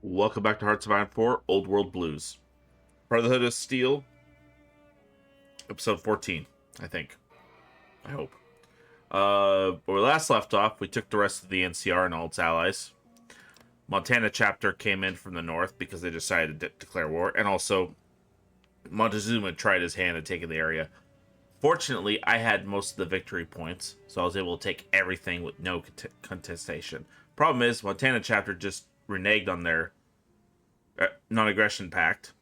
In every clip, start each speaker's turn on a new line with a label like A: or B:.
A: Welcome back to Hearts of Iron 4, Old World Blues. Brotherhood of Steel, episode 14, I think. I hope. Where we last left off, we took the rest of the NCR and all its allies. Montana chapter came in from the north because they decided to declare war, and also Montezuma tried his hand at taking the area. Fortunately, I had most of the victory points, so I was able to take everything with no contestation. Problem is, Montana chapter just reneged on their non-aggression pact.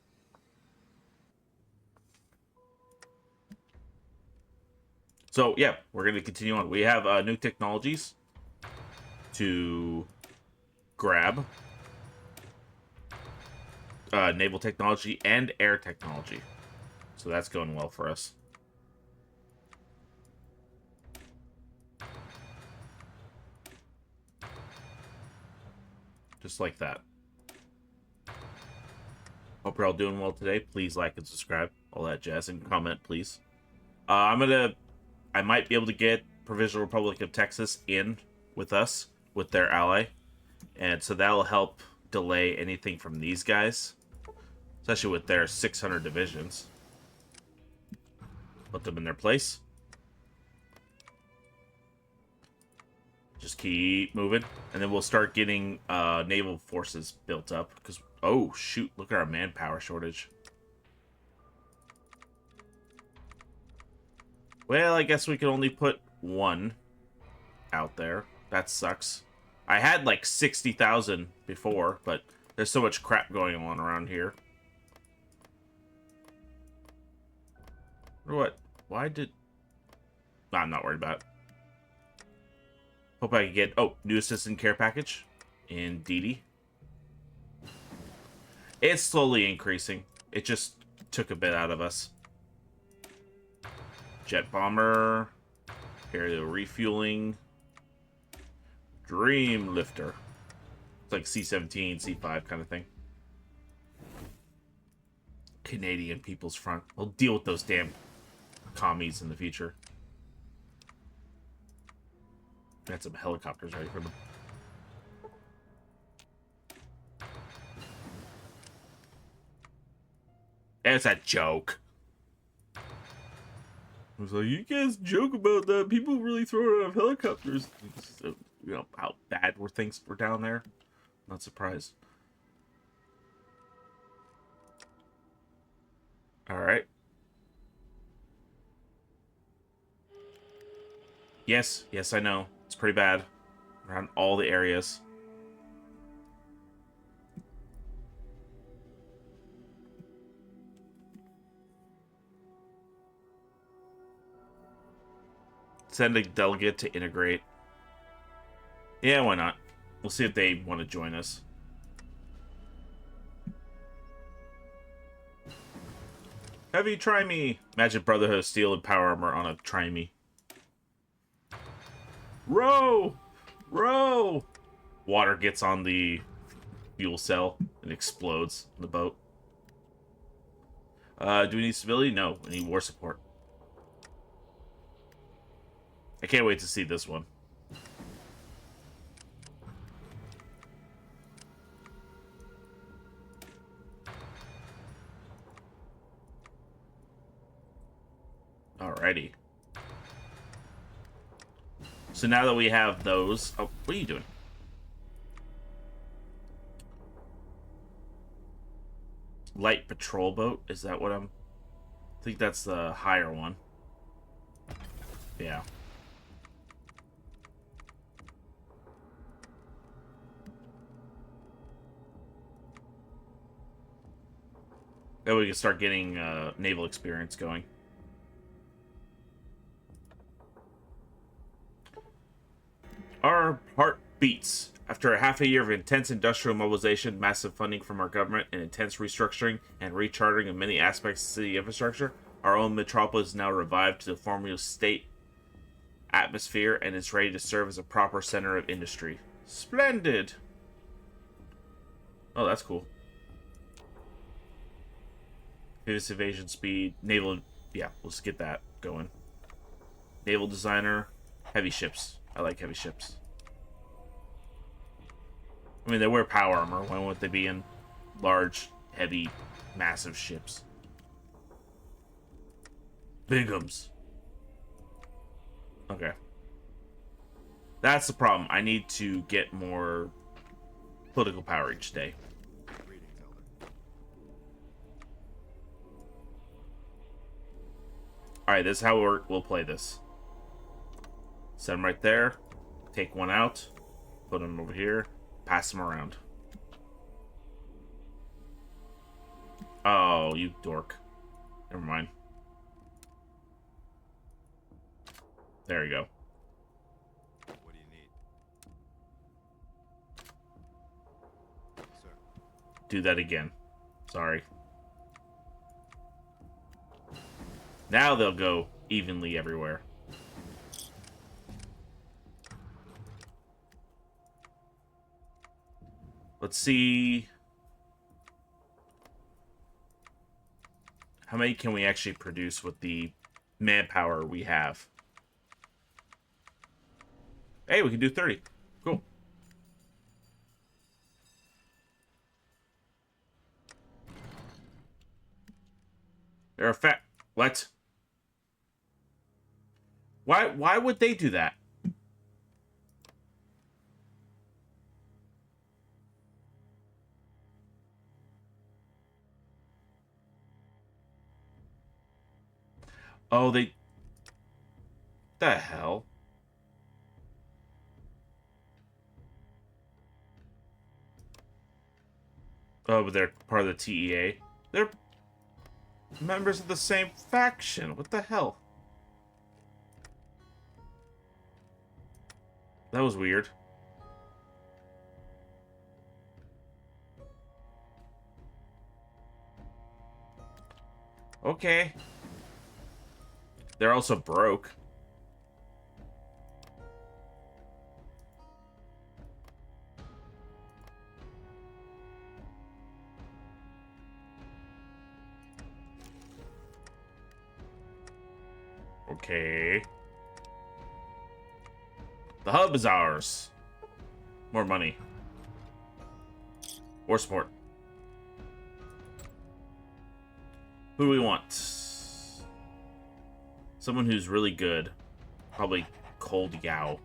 A: So, yeah, we're going to continue on. We have new technologies to grab. Naval technology and air technology. So that's going well for us. Just like that. Hope you're all doing well today. Please like and subscribe. All that jazz. And comment, please. I might be able to get Provisional Republic of Texas in with us, with their ally. And so that'll help delay anything from these guys. Especially with their 600 divisions. Put them in their place. Just keep moving. And then we'll start getting naval forces built up. Because, oh, shoot. Look at our manpower shortage. Well, I guess we can only put one out there. That sucks. I had like 60,000 before, but there's so much crap going on around here. What? Why did... I'm not worried about it. Hope I can get... Oh, new assistant care package. Indeedy. It's slowly increasing. It just took a bit out of us. Jet bomber. Aerial refueling. Dream lifter. It's like C-17, C-5 kind of thing. Canadian People's Front. We'll deal with those damn commies in the future. Got some helicopters ready for them. It's a joke. I was like, you guys joke about that. People really throw out of helicopters. So, you know how bad things were down there. Not surprised. All right. Yes, I know. It's pretty bad around all the areas. Send a delegate to integrate. Yeah, why not? We'll see if they want to join us. Heavy try me. Imagine Brotherhood of Steel and power armor on a try me. Row! Row! Water gets on the fuel cell and explodes in the boat. Do we need stability? No, we need war support. I can't wait to see this one. Alrighty. So now that we have those... Oh, what are you doing? Light patrol boat? Is that what I'm... I think that's the higher one. Yeah. Then we can start getting naval experience going. Our heart beats. After a half a year of intense industrial mobilization, massive funding from our government, and intense restructuring and rechartering of many aspects of city infrastructure, our own metropolis is now revived to the former state atmosphere and is ready to serve as a proper center of industry. Splendid! Oh, that's cool. Previous evasion speed, naval... Yeah, let's get that going. Naval designer, heavy ships. I like heavy ships. I mean, they wear power armor. Why wouldn't they be in large, heavy, massive ships? Bigums. Okay. That's the problem. I need to get more political power each day. Alright, this is how we'll play this. Set him right there. Take one out. Put him over here. Pass him around. Oh, you dork. Never mind. There you go.
B: What do you need? Sir.
A: Do that again. Sorry. Now they'll go evenly everywhere. Let's see. How many can we actually produce with the manpower we have? Hey, we can do 30. Cool. They're a fat... What? Why would they do that? Oh, they... The hell? Oh, but they're part of the TEA. They're members of the same faction. What the hell? That was weird. Okay. They're also broke. Okay. The hub is ours. More money. More support. Who do we want? Someone who's really good. Probably Cold Yao.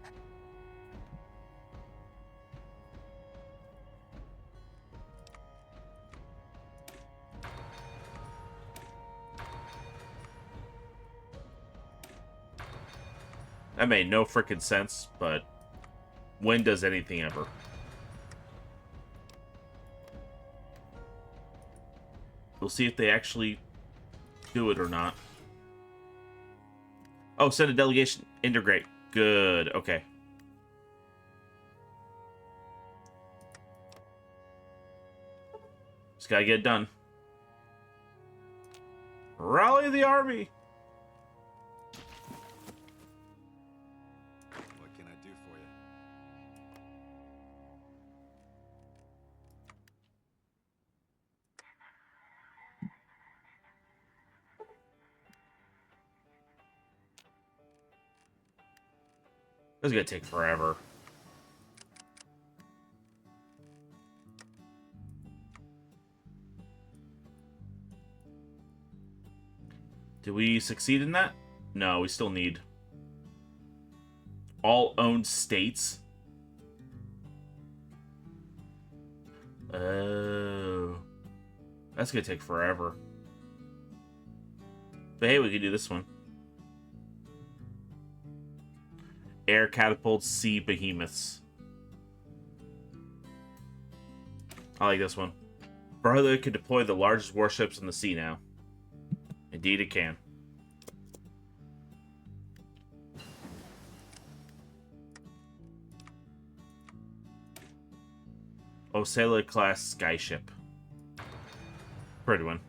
A: That made no frickin' sense, but when does anything ever? We'll see if they actually do it or not. Oh, send a delegation. Integrate. Good. Okay. Just gotta get it done. Rally the army.
B: What can I do for you?
A: This is gonna take forever. Did we succeed in that? No, we still need all owned states. Oh. That's gonna take forever. But hey, we can do this one. Air catapults, sea behemoths. I like this one. Brotherhood can deploy the largest warships in the sea now. Indeed it can. Osela class skyship. Pretty one.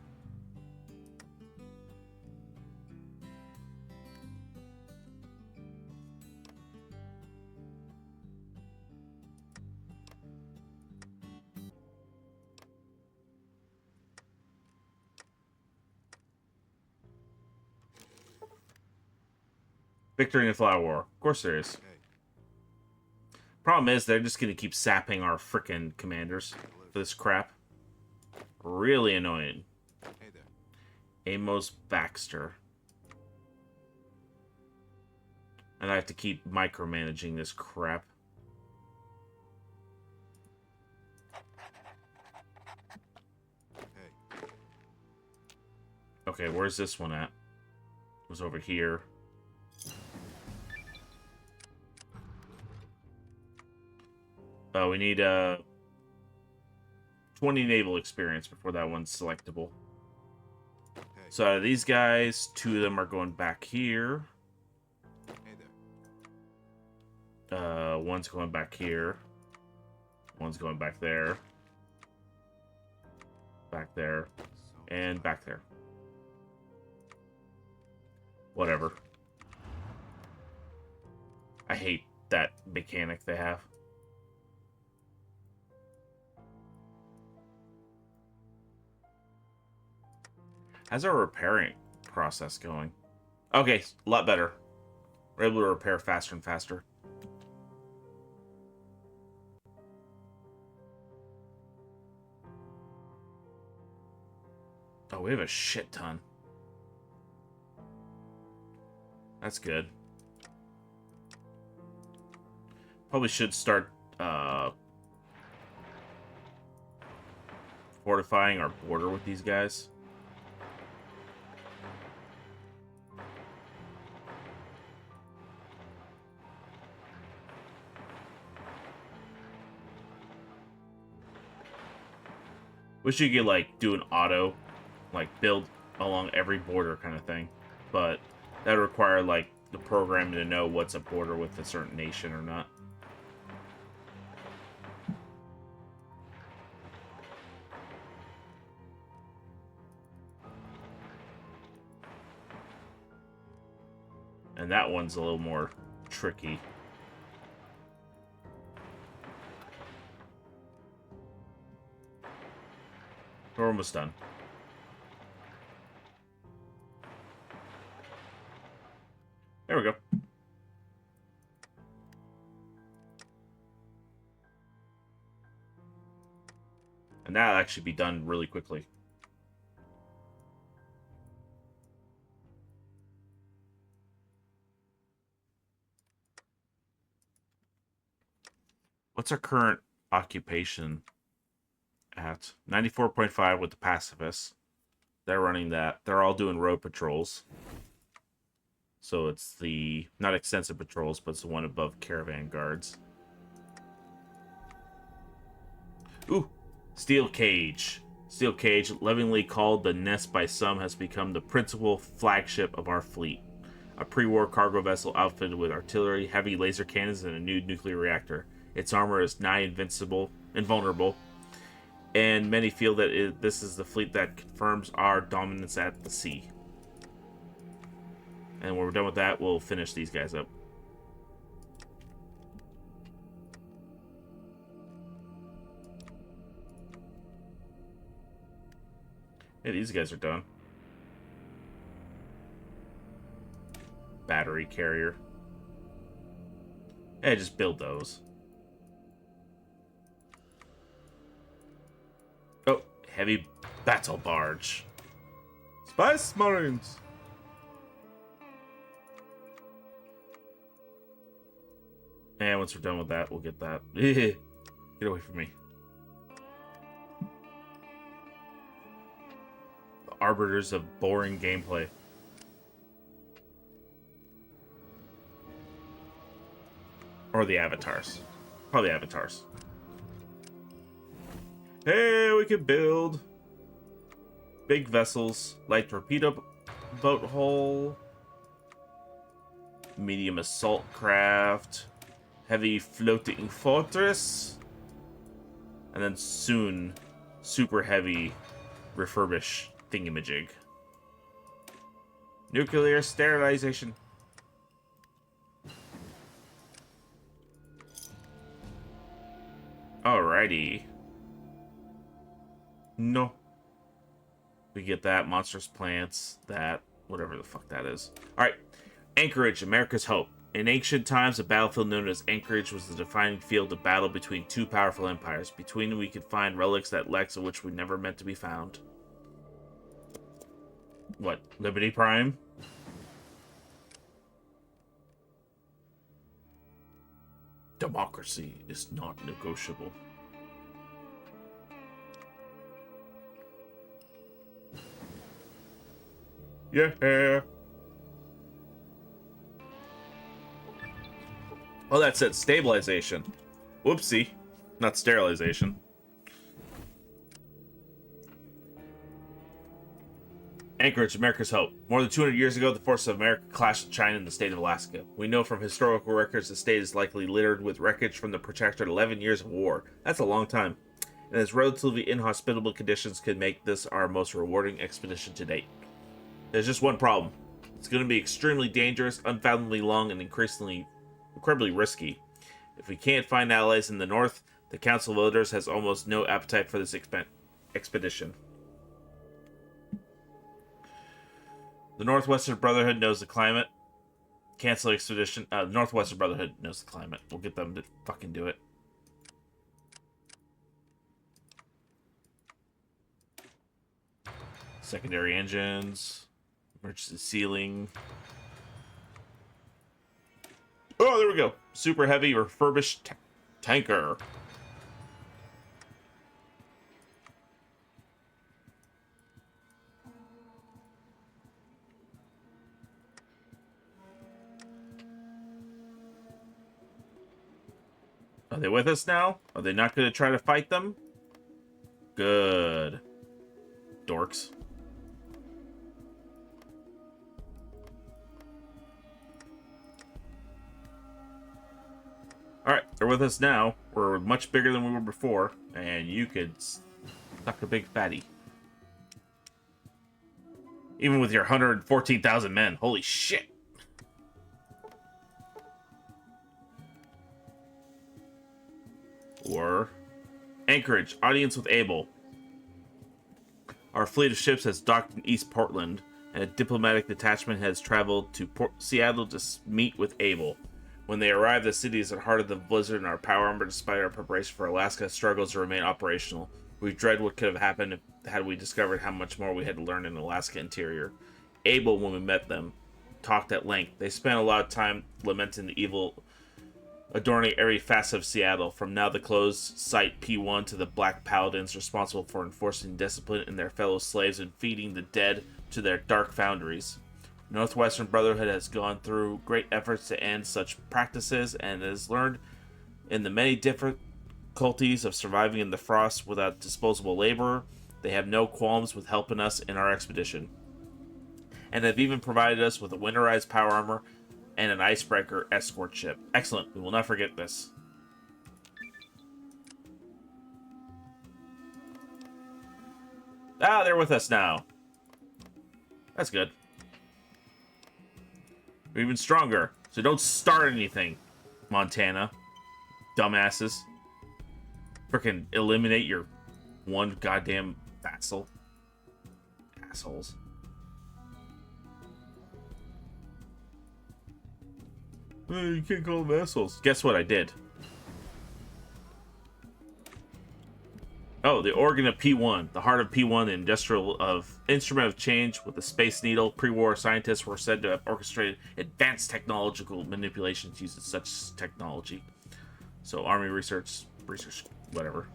A: Victory in the Flower War. Of course there is.
B: Okay.
A: Problem is, they're just gonna keep sapping our frickin' commanders for this crap. Really annoying.
B: Hey there.
A: Amos Baxter. And I have to keep micromanaging this crap.
B: Hey.
A: Okay, where's this one at? It was over here. Oh, we need 20 naval experience before that one's selectable.
B: Hey.
A: So out of these guys, 2 of them are going back here.
B: Hey there.
A: One's going back here. One's going back there. Back there. And back there. Whatever. I hate that mechanic they have. How's our repairing process going? Okay, a lot better. We're able to repair faster and faster. Oh, we have a shit ton. That's good. Probably should start fortifying our border with these guys. Wish you could, like, do an auto, like, build along every border kind of thing. But that would require, like, the program to know what's a border with a certain nation or not. And that one's a little more tricky. We're almost done. There we go. And that'll actually be done really quickly. What's our current occupation at? 94.5 with the pacifists. They're running that. They're all doing road patrols. So it's the, not extensive patrols, but it's the one above caravan guards. Ooh, Steel Cage. Steel Cage, lovingly called the Nest by some, has become the principal flagship of our fleet. A pre-war cargo vessel outfitted with artillery, heavy laser cannons, and a new nuclear reactor. Its armor is nigh invulnerable, and many feel that this is the fleet that confirms our dominance at the sea. And when we're done with that, we'll finish these guys up. Hey, these guys are done. Battery carrier. Hey, just build those. Oh, heavy battle barge. Spice Marines. And once we're done with that, we'll get that. Get away from me. The arbiters of boring gameplay. Or the avatars. Probably avatars. Hey, we can build big vessels, light torpedo boat hull, medium assault craft, heavy floating fortress, and then soon super heavy refurbish thingamajig. Nuclear sterilization. Alrighty. No. We get that. Monstrous plants. That. Whatever the fuck that is. Alright. Anchorage, America's Hope. In ancient times, a battlefield known as Anchorage was the defining field of battle between two powerful empires. Between them, we could find relics that lacks of which we never meant to be found. What? Liberty Prime? Democracy is not negotiable. Yeah. Oh, that's it. Stabilization. Whoopsie. Not sterilization. Anchorage, America's hope. More than 200 years ago, the forces of America clashed with China in the state of Alaska. We know from historical records the state is likely littered with wreckage from the protracted 11 years of war. That's a long time. And its relatively inhospitable conditions could make this our most rewarding expedition to date. There's just one problem. It's going to be extremely dangerous, unfathomably long, and incredibly risky. If we can't find allies in the north, the Council of Elders has almost no appetite for this expedition. The Northwestern Brotherhood knows the climate. Cancel expedition. The Northwestern Brotherhood knows the climate. We'll get them to fucking do it. Secondary engines. Emergency sealing. Oh, there we go. Super heavy refurbished tanker. Are they with us now? Are they not going to try to fight them? Good. Dorks. Alright, they're with us now. We're much bigger than we were before, and you could suck a big fatty. Even with your 114,000 men. Holy shit. Or Anchorage, audience with Abel. Our fleet of ships has docked in East Portland, and a diplomatic detachment has traveled to Seattle to meet with Abel. When they arrive, the city is at the heart of the blizzard, and our power armor, despite our preparation for Alaska, struggles to remain operational. We dread what could have happened had we discovered how much more we had to learn in Alaska interior. Abel, when we met them, talked at length. They spent a lot of time lamenting the evil adorning every facet of Seattle, from now the closed site P1 to the Black Paladins responsible for enforcing discipline in their fellow slaves and feeding the dead to their dark foundries. Northwestern Brotherhood has gone through great efforts to end such practices and has learned in the many difficulties of surviving in the frost without disposable labor. They have no qualms with helping us in our expedition, and have even provided us with a winterized power armor and an icebreaker escort ship. Excellent. We will not forget this. Ah, they're with us now. That's good. We're even stronger. So don't start anything, Montana. Dumbasses. Frickin' eliminate your one goddamn vassal. Assholes. You can't call them assholes. Guess what I did? Oh, the organ of P1, the heart of P1, the instrument of change with the Space Needle. Pre-war scientists were said to have orchestrated advanced technological manipulations using such technology. So, Army research, whatever.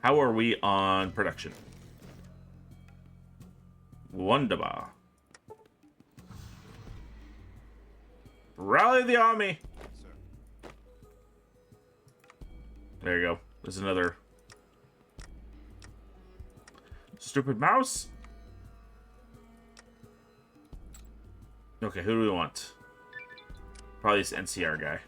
A: How are we on production? Wunderbar. Rally the army.
B: Sir.
A: There you go. There's another stupid mouse. Okay, who do we want? Probably this NCR guy.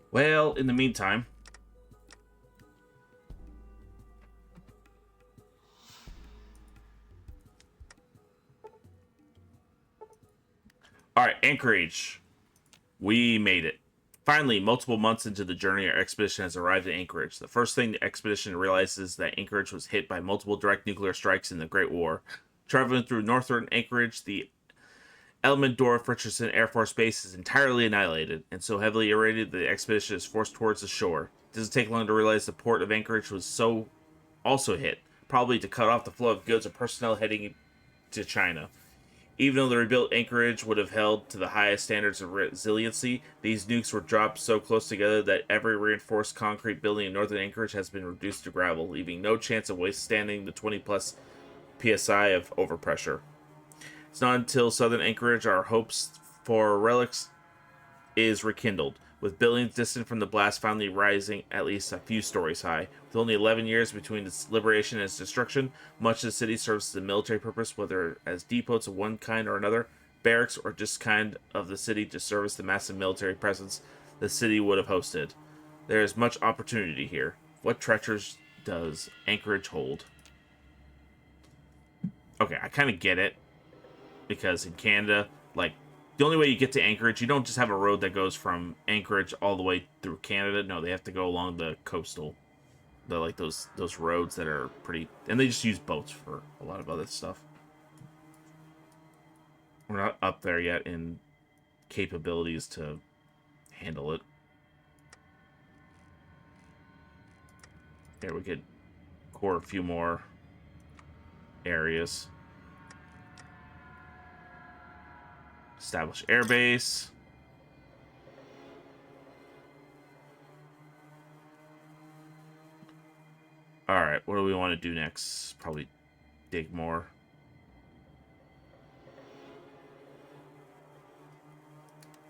A: Well, in the meantime, Anchorage. We made it. Finally, multiple months into the journey, our expedition has arrived at Anchorage. The first thing the expedition realizes is that Anchorage was hit by multiple direct nuclear strikes in the Great War. Traveling through northern Anchorage, the Elmendorf Richardson Air Force Base is entirely annihilated, and so heavily irradiated that the expedition is forced towards the shore. It doesn't take long to realize the port of Anchorage was so also hit, probably to cut off the flow of goods or personnel heading to China. Even though the rebuilt Anchorage would have held to the highest standards of resiliency, these nukes were dropped so close together that every reinforced concrete building in northern Anchorage has been reduced to gravel, leaving no chance of withstanding the 20 plus psi of overpressure. It's not until southern Anchorage our hopes for relics is rekindled, with buildings distant from the blast finally rising at least a few stories high. With only 11 years between its liberation and its destruction, much of the city serves as a military purpose, whether as depots of one kind or another, barracks, or just kind of the city to service the massive military presence the city would have hosted. There is much opportunity here. What treasures does Anchorage hold? Okay, I kind of get it, because in Canada, like, the only way you get to Anchorage, you don't just have a road that goes from Anchorage all the way through Canada. No, they have to go along the coastal, those roads that are pretty, and they just use boats for a lot of other stuff. We're not up there yet in capabilities to handle it. There, we could core a few more areas. Establish airbase. Alright, what do we want to do next? Probably dig more.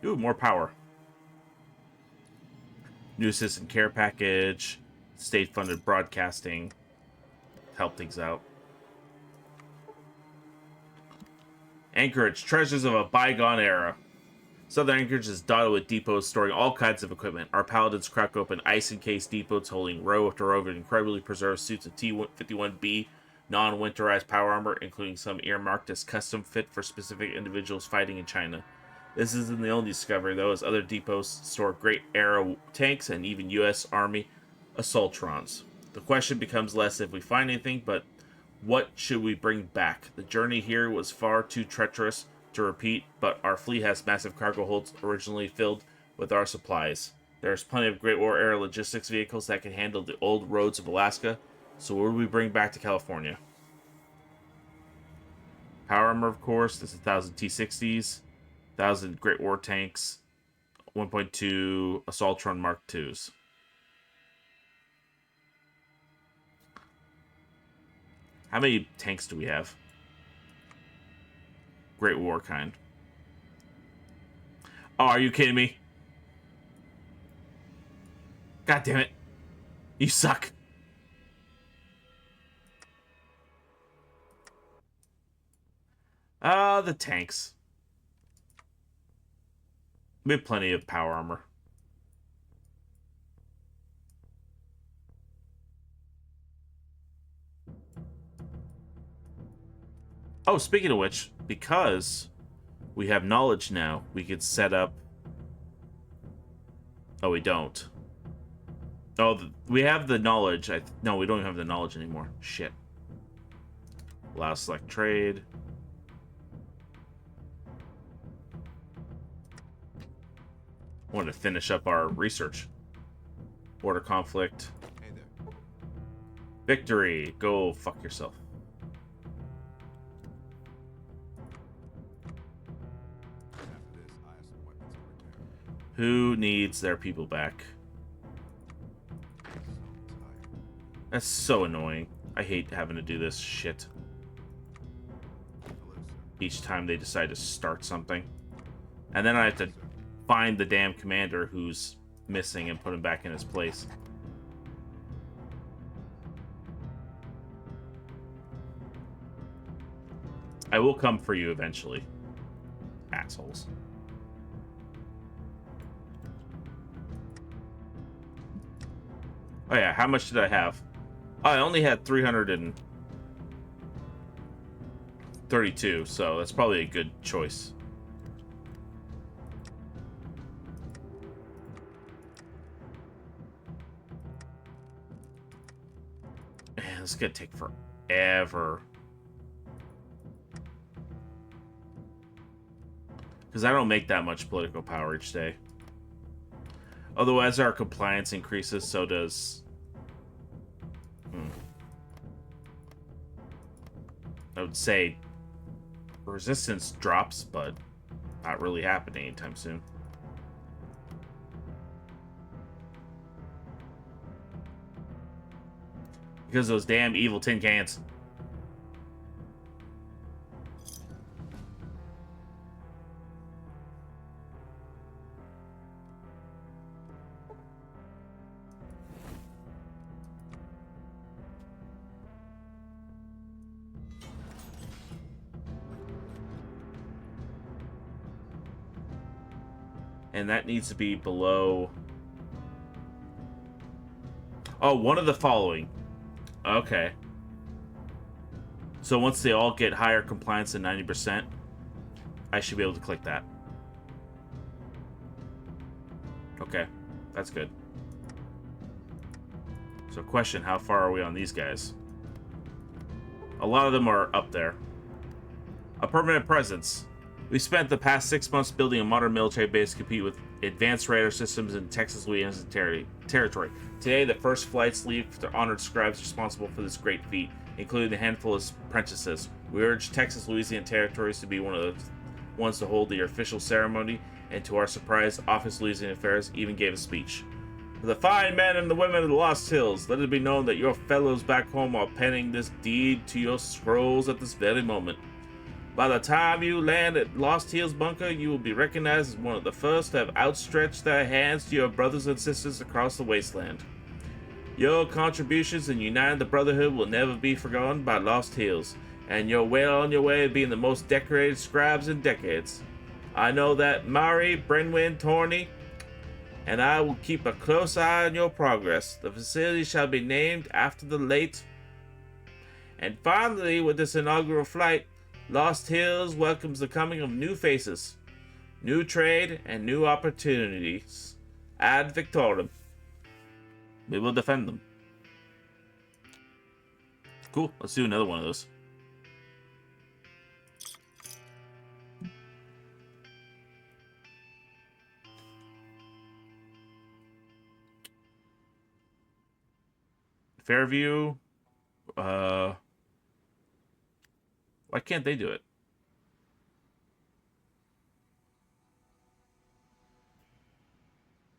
A: Ooh, more power. New assistant care package. State-funded broadcasting. Help things out. Anchorage, treasures of a bygone era. Southern Anchorage is dotted with depots storing all kinds of equipment. Our paladins crack open ice-encased depots holding row after row of incredibly preserved suits of T-51B non-winterized power armor, including some earmarked as custom fit for specific individuals fighting in China. This isn't the only discovery, though, as other depots store great era tanks and even U.S. Army assaultrons. The question becomes less if we find anything, but what should we bring back? The journey here was far too treacherous to repeat, but our fleet has massive cargo holds originally filled with our supplies. There's plenty of Great War era logistics vehicles that can handle the old roads of Alaska, so what would we bring back to California? Power armor, of course. There's 1,000 T-60s, 1,000 Great War tanks, 1.2 Assaultron Mark IIs. How many tanks do we have? Great War kind. Oh, are you kidding me? God damn it. You suck. The tanks. We have plenty of power armor. Oh, speaking of which, because we have knowledge now, we could set up... Oh, we don't. Oh, we have the knowledge. No, we don't have the knowledge anymore. Shit. Allow select trade. I want to finish up our research. Border conflict.
B: Hey there.
A: Victory. Go fuck yourself.
B: After this, I have some weapons to repair.
A: Who needs their people back?
B: So tired.
A: That's so annoying. I hate having to do this shit
B: Hello, sir.
A: each time they decide to start something. And then I have to find the damn commander who's missing and put him back in his place. I will come for you eventually. Assholes. Oh yeah, how much did I have? Oh, I only had 332, so that's probably a good choice. Man, this is gonna take forever. Because I don't make that much political power each day. Although as our compliance increases, so does... I would say resistance drops, but not really happening anytime soon. Because of those damn evil tin cans. And that needs to be below... Oh, one of the following. Okay. So once they all get higher compliance than 90%, I should be able to click that. Okay, that's good. So question, how far are we on these guys? A lot of them are up there. A permanent presence. We spent the past 6 months building a modern military base to compete with advanced radar systems in Texas Louisiana territory. Today, the first flights leave the honored scribes responsible for this great feat, including the handful of apprentices. We urge Texas Louisiana territories to be one of the ones to hold the official ceremony, and to our surprise, Office Louisiana Affairs even gave a speech. For the fine men and the women of the Lost Hills, let it be known that your fellows back home are penning this deed to your scrolls at this very moment. By the time you land at Lost Hills Bunker, you will be recognized as one of the first to have outstretched their hands to your brothers and sisters across the wasteland. Your contributions in uniting the Brotherhood will never be forgotten by Lost Hills, and you're well on your way to being the most decorated scribes in decades. I know that Mari, Brenwyn, Torney, and I will keep a close eye on your progress. The facility shall be named after the late. And finally, with this inaugural flight, Lost Hills welcomes the coming of new faces, new trade, and new opportunities. Ad Victorum. We will defend them. Cool. Let's do another one of those. Fairview. Why can't they do it?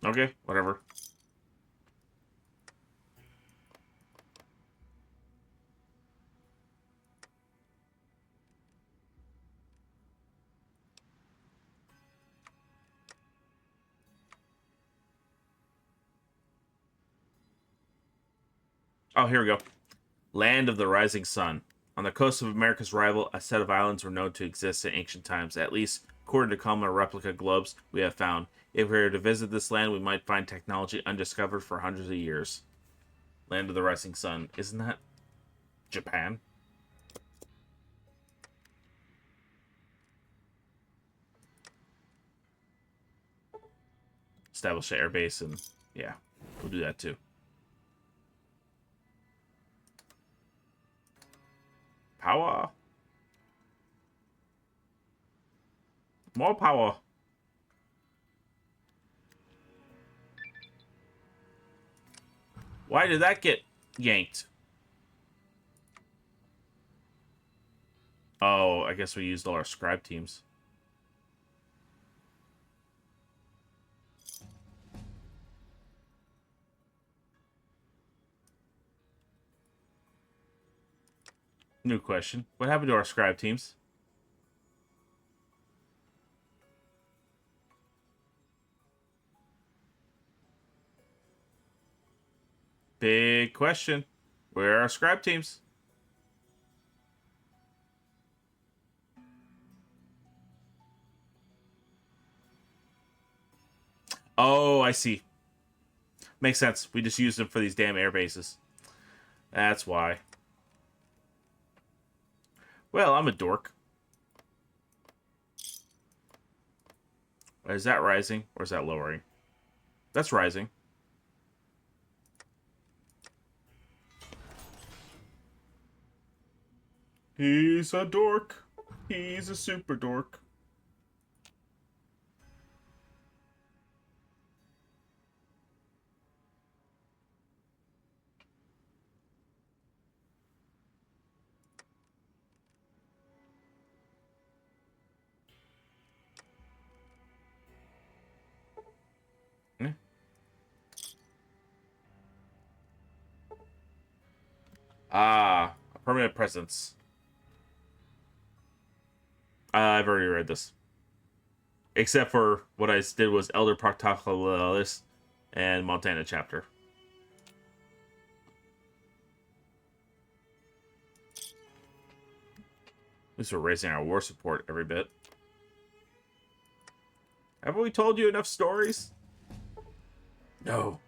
A: Okay, whatever. Oh, here we go. Land of the Rising Sun. On the coast of America's rival, a set of islands were known to exist in ancient times, at least according to common replica globes we have found. If we were to visit this land, we might find technology undiscovered for hundreds of years. Land of the Rising Sun. Isn't that Japan? Establish an airbase, and yeah, we'll do that too. Power. More power. Why did that get yanked? Oh, I guess we used all our scribe teams. New question. What happened to our scribe teams? Big question. Where are our scribe teams? Oh, I see. Makes sense. We just used them for these damn air bases. That's why. Well, I'm a dork. Is that rising or is that lowering? That's rising. He's a dork. He's a super dork. Ah, a permanent presence. I've already read this. Except for what I did was Elder Proctoculalis and Montana chapter. At least we're raising our war support every bit. Haven't we told you enough stories? No.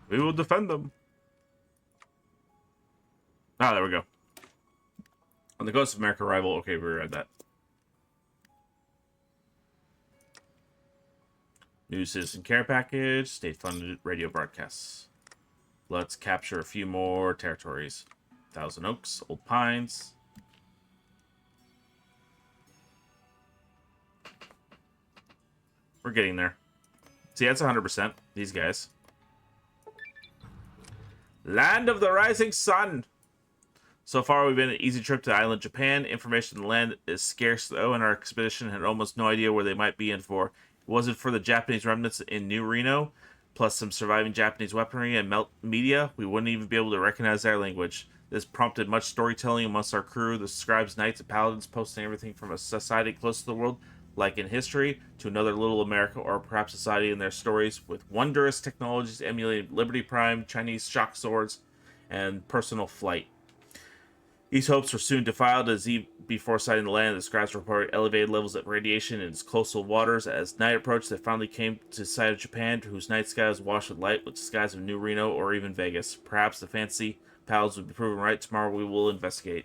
A: We will defend them. Ah, there we go. On the Ghost of America rival. Okay, we read that. New citizen care package. State-funded radio broadcasts. Let's capture a few more territories. Thousand Oaks, Old Pines. We're getting there. See, that's 100%. These guys. Land of the Rising Sun. So far, we've been an easy trip to island Japan. Information on the land is scarce, though, and our expedition had almost no idea where they might be in for. It wasn't for the Japanese remnants in New Reno, plus some surviving Japanese weaponry and media, we wouldn't even be able to recognize their language. This prompted much storytelling amongst our crew, the scribes, knights, and paladins, posting everything from a society close to the world, like in history, to another little America, or perhaps society in their stories, with wondrous technologies emulating Liberty Prime, Chinese shock swords, and personal flight. These hopes were soon defiled as before sighting the land, the scribes reported elevated levels of radiation in its coastal waters. As night approached, they finally came to sight of Japan, whose night sky was washed with light, with the skies of New Reno or even Vegas. Perhaps the fancy pals would be proven right. Tomorrow we will investigate.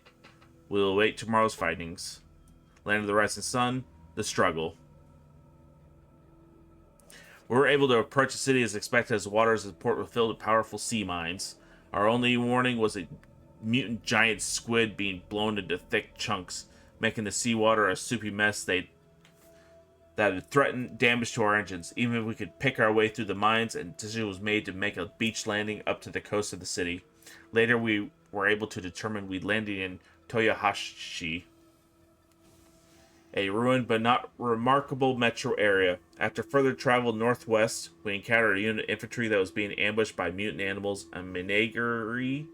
A: We will await tomorrow's findings. Land of the Rising Sun, the struggle. We were able to approach the city as expected, as the waters of the port were filled with powerful sea mines. Our only warning was a mutant giant squid being blown into thick chunks, making the seawater a soupy mess that had threatened damage to our engines. Even if we could pick our way through the mines, a decision was made to make a beach landing up to the coast of the city. Later, we were able to determine we'd landed in Toyohashi, a ruined but not remarkable metro area. After further travel northwest, we encountered a unit of infantry that was being ambushed by mutant animals, a menagerie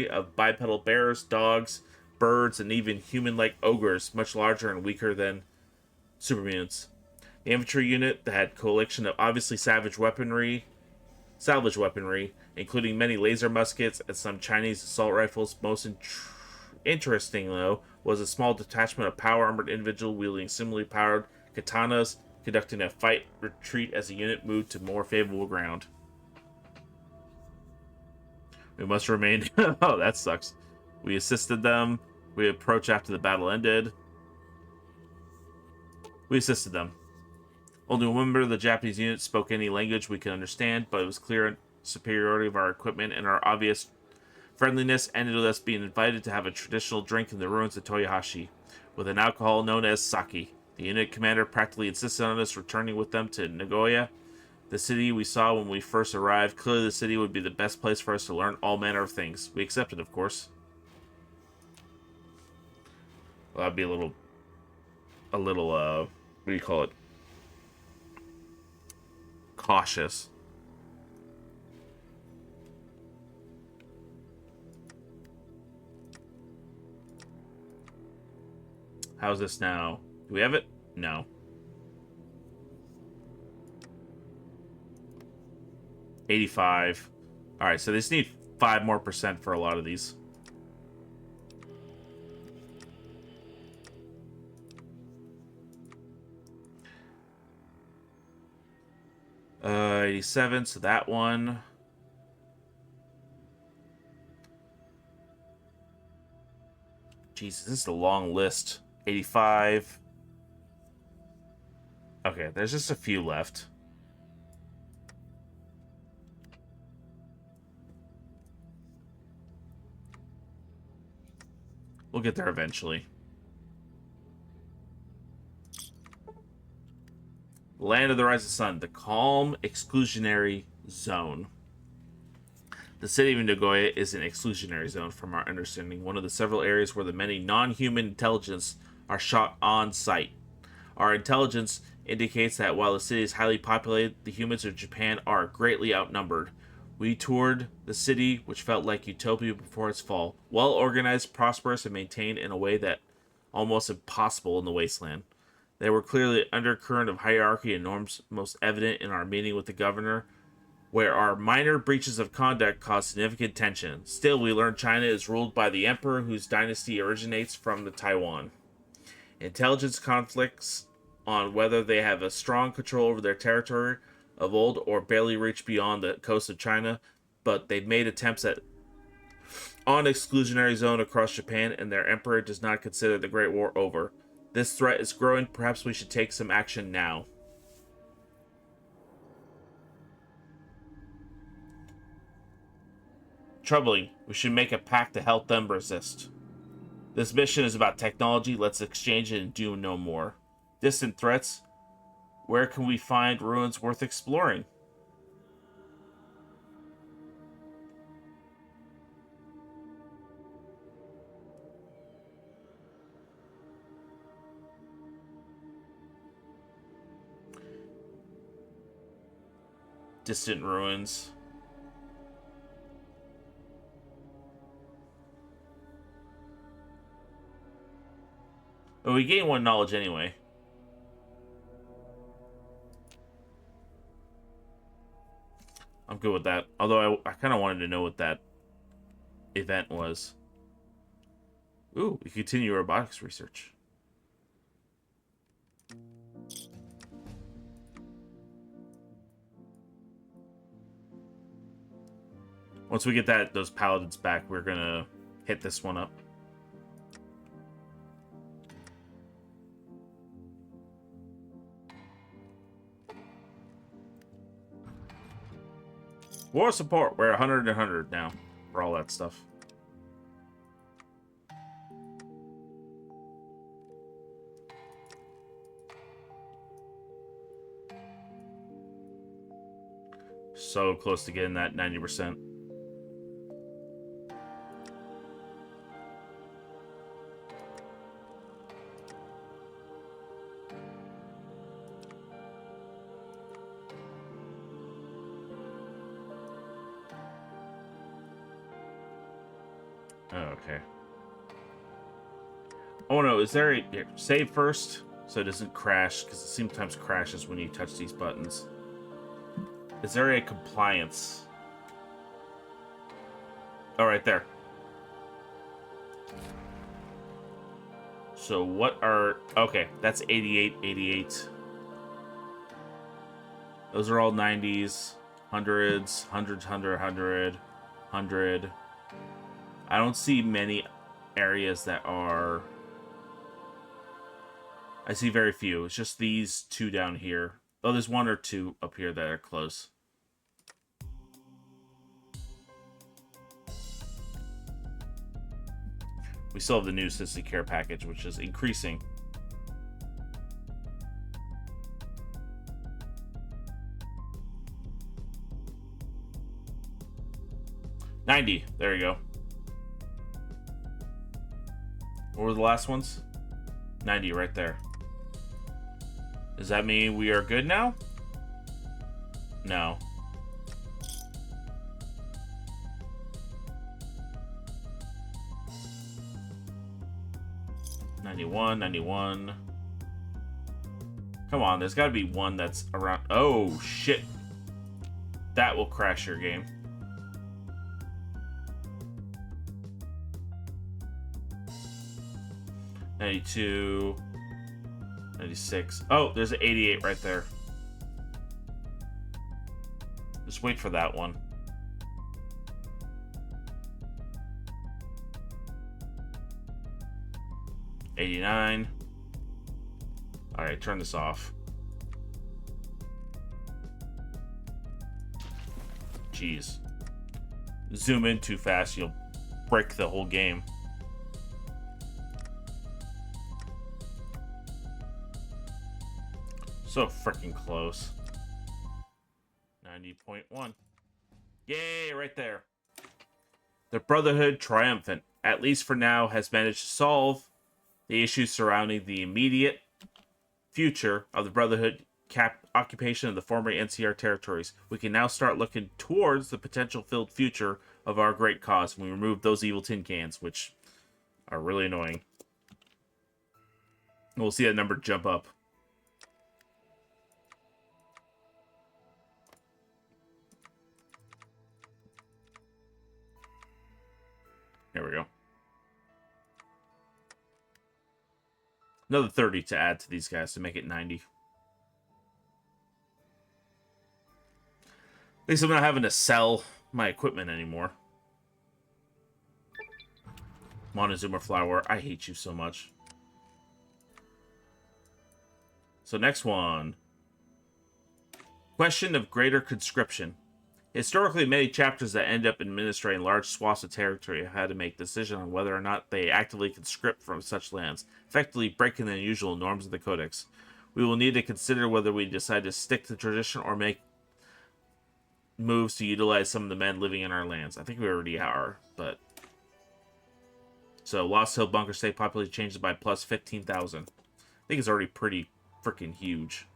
A: of bipedal bears, dogs, birds, and even human-like ogres, much larger and weaker than super mutants. The infantry unit that had a collection of obviously salvage weaponry, including many laser muskets and some Chinese assault rifles. Most interesting, though, was a small detachment of power-armored individuals wielding similarly powered katanas, conducting a fight retreat as the unit moved to more favorable ground. We must remain... oh, that sucks. We assisted them. We approached after the battle ended. We assisted them. Only one member of the Japanese unit spoke any language we could understand, but it was clear superiority of our equipment and our obvious friendliness ended with us being invited to have a traditional drink in the ruins of Toyohashi, with an alcohol known as sake. The unit commander practically insisted on us returning with them to Nagoya, the city we saw when we first arrived. Clearly the city would be the best place for us to learn all manner of things. We accepted, of course. Well, that'd be a little, what do you call it? Cautious. How's this now? Do we have it? No. 85. Alright, so they just need 5% more for a lot of these. Uh, 87, so that one. Jesus, this is a long list. 85. Okay, there's just a few left. We'll get there eventually. Land of the Rising Sun, the calm exclusionary zone. The city of Nagoya is an exclusionary zone from our understanding, one of the several areas where the many non-human intelligence are shot on sight. Our intelligence indicates that while the city is highly populated, the humans of Japan are greatly outnumbered. We toured the city, which felt like utopia before its fall. Well organized, prosperous, and maintained in a way that almost impossible in the wasteland. There were clearly undercurrent of hierarchy and norms most evident in our meeting with the governor, where our minor breaches of conduct caused significant tension. Still, we learned China is ruled by the emperor whose dynasty originates from the Taiwan. Intelligence conflicts on whether they have a strong control over their territory of old or barely reach beyond the coast of China, but they've made attempts on exclusionary zone across Japan, and their emperor does not consider the Great War over. This threat is growing. Perhaps we should take some action now. Troubling. We should make a pact to help them resist. This mission is about technology. Let's exchange it and do no more. Distant threats. Where can we find ruins worth exploring? Distant ruins. But we gain one knowledge anyway. I'm good with that. Although I kind of wanted to know what that event was. Ooh, we continue robotics research. Once we get those paladins back, we're gonna hit this one up. War support, we're 100 and 100 now for all that stuff. So close to getting that 90%. Okay. Oh no, is there a... Here, save first so it doesn't crash, because it sometimes crashes when you touch these buttons. Is there a compliance? Oh, right there. So what are... Okay, that's 88, 88. Those are all 90s, 100s, 100, 100, 100, 100. I don't see many areas that are... I see very few. It's just these two down here. Oh, there's one or two up here that are close. We still have the new Citizen Care package, which is increasing. $90. There you go. What were the last ones? 90 right there. Does that mean we are good now? No. $91. Come on, there's got to be one that's around... Oh, shit. That will crash your game. $92. $96. Oh, there's an 88 right there. Just wait for that one. 89. All right, turn this off. Jeez. Zoom in too fast, you'll break the whole game. So freaking close. 90.1. Yay, right there. The Brotherhood, triumphant, at least for now, has managed to solve the issues surrounding the immediate future of the Brotherhood occupation of the former NCR territories. We can now start looking towards the potential filled future of our great cause when we remove those evil tin cans, which are really annoying. We'll see that number jump up. There we go. Another 30 to add to these guys to make it 90. At least I'm not having to sell my equipment anymore. Montezuma Flower, I hate you so much. So next one. Question of greater conscription. Historically, many chapters that end up administering large swaths of territory have had to make decisions on whether or not they actively conscript from such lands, effectively breaking the usual norms of the Codex. We will need to consider whether we decide to stick to tradition or make moves to utilize some of the men living in our lands. I think we already are, but... So, Lost Hill Bunker State population changes by plus 15,000. I think it's already pretty freaking huge.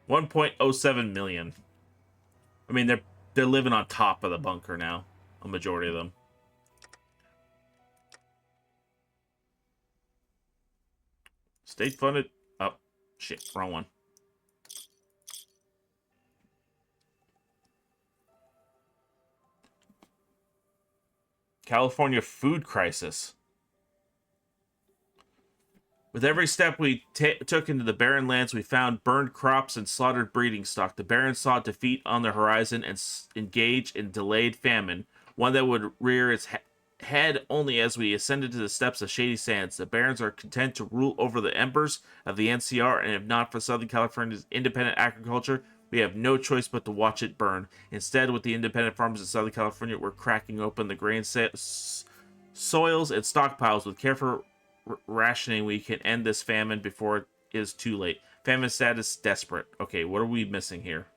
A: 1.07 million. I mean, they're living on top of the bunker now. A majority of them. State funded. Oh, shit. Wrong one. California food crisis. With every step we took into the barren lands, we found burned crops and slaughtered breeding stock. The Barons saw defeat on the horizon and engage in delayed famine, one that would rear its head only as we ascended to the steppes of Shady Sands. The Barons are content to rule over the embers of the NCR, and if not for Southern California's independent agriculture, we have no choice but to watch it burn. Instead, with the independent farmers of Southern California, we're cracking open the grain soils and stockpiles with careful rationing. We can end this famine before it is too late. Famine status desperate. Okay, what are we missing here?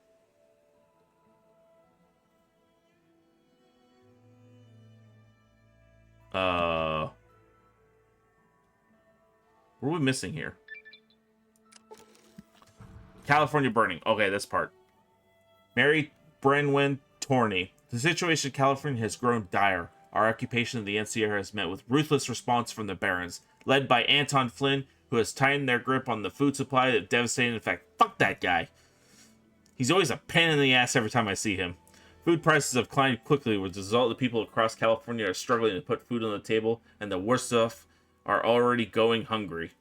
A: What are we missing here? California burning. Okay, this part. Mary Brenwyn Torney. The situation in California has grown dire. Our occupation of the NCR has met with ruthless response from the Barons, led by Anton Flynn, who has tightened their grip on the food supply that devastating effect. Fuck that guy. He's always a pain in the ass every time I see him. Food prices have climbed quickly, with the result that people across California are struggling to put food on the table, and the worst off are already going hungry.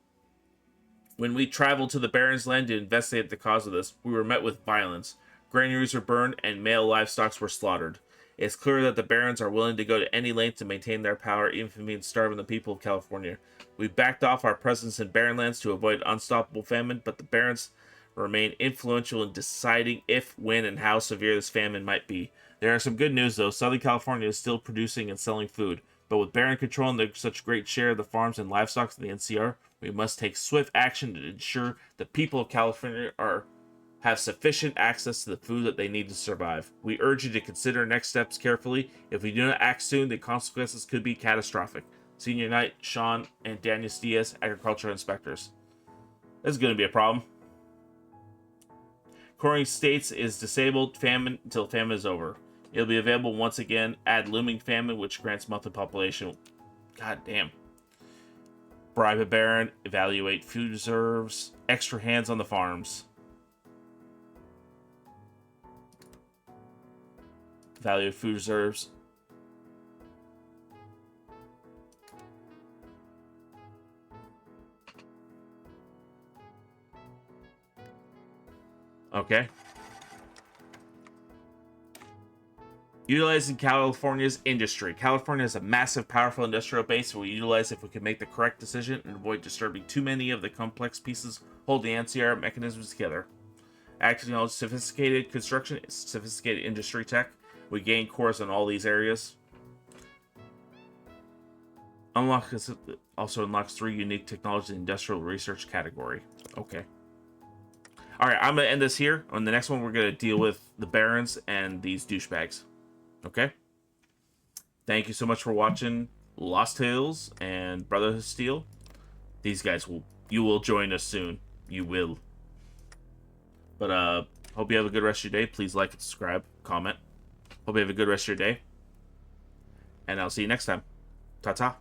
A: When we traveled to the Barons' Land to investigate the cause of this, we were met with violence. Granaries were burned and male livestock were slaughtered. It's clear that the Barons are willing to go to any length to maintain their power, even if it means starving the people of California. We backed off our presence in Barren lands to avoid unstoppable famine, but the Barons remain influential in deciding if, when, and how severe this famine might be. There are some good news, though. Southern California is still producing and selling food, but with Baron controlling such a great share of the farms and livestock of the NCR, we must take swift action to ensure the people of California have sufficient access to the food that they need to survive. We urge you to consider next steps carefully. If we do not act soon, the consequences could be catastrophic. Senior Knight, Sean, and Daniel Diaz, Agriculture Inspectors. This is going to be a problem. Coring States is disabled famine until famine is over. It'll be available once again. Add looming famine, which grants monthly population. God damn. Bribe a Baron. Evaluate food reserves. Extra hands on the farms. Value of food reserves. Okay. Utilizing California's industry. California has a massive, powerful industrial base we utilize if we can make the correct decision and avoid disturbing too many of the complex pieces holding NCR mechanisms together. Acting on sophisticated construction, sophisticated industry tech. We gain cores in all these areas. Also unlocks 3 unique technologies in the industrial research category. Okay. Alright, I'm going to end this here. On the next one, we're going to deal with the Barons and these douchebags. Okay? Thank you so much for watching Lost Tales and Brotherhood of Steel. These guys you will join us soon. You will. But hope you have a good rest of your day. Please like and subscribe, comment. Hope you have a good rest of your day. And I'll see you next time. Ta-ta.